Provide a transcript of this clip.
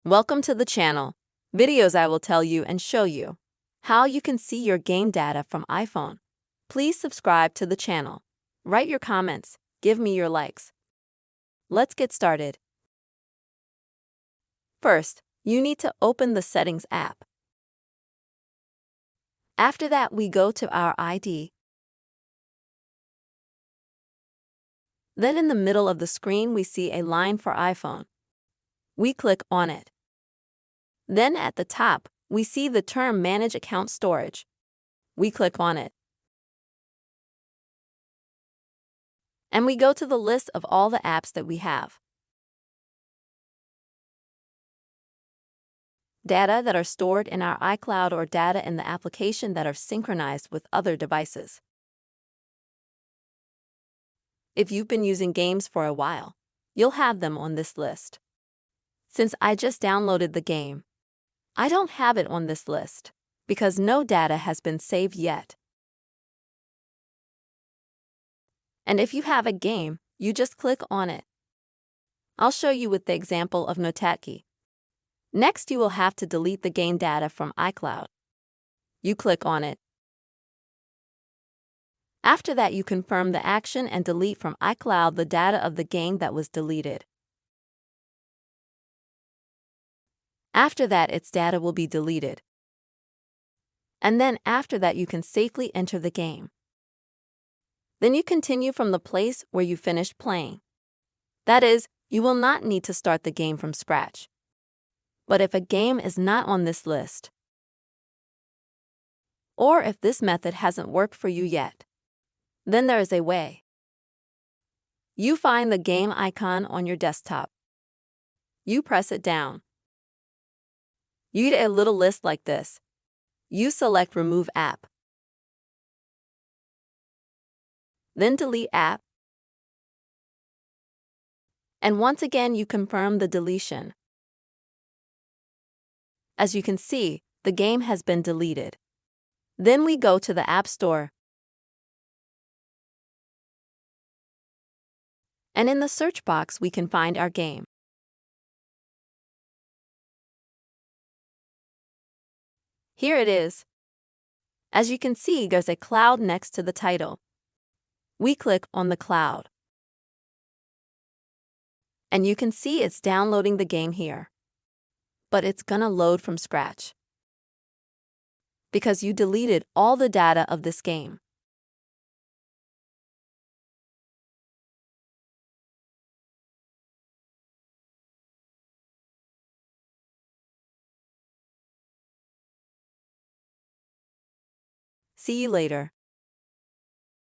Welcome to the channel. Videos I will tell you and show you how you can see your game data from iPhone. Please subscribe to the channel. Write your comments. Give me your likes. Let's get started. First, you need to open the Settings app. After that, we go to our ID. Then in the middle of the screen, we see a line for iPhone. We click on it. Then at the top, we see the term Manage Account Storage. We click on it. And we go to the list of all the apps that we have. Data that are stored in our iCloud or data in the application that are synchronized with other devices. If you've been using games for a while, you'll have them on this list. Since I just downloaded the game, I don't have it on this list because no data has been saved yet. And if you have a game, you just click on it. I'll show you with the example of Notatki. Next, you will have to delete the game data from iCloud. You click on it. After that, you confirm the action and delete from iCloud the data of the game that was deleted. After that, its data will be deleted. And then after that, you can safely enter the game. Then you continue from the place where you finished playing. That is, you will not need to start the game from scratch. But if a game is not on this list, or if this method hasn't worked for you yet, then there is a way. You find the game icon on your desktop. You press it down. You get a little list like this. You select Remove App. Then Delete App. And once again, you confirm the deletion. As you can see, the game has been deleted. Then we go to the App Store. And in the search box, we can find our game. Here it is. As you can see, there's a cloud next to the title. We click on the cloud. And you can see it's downloading the game here. But it's gonna load from scratch because you deleted all the data of this game. See you later.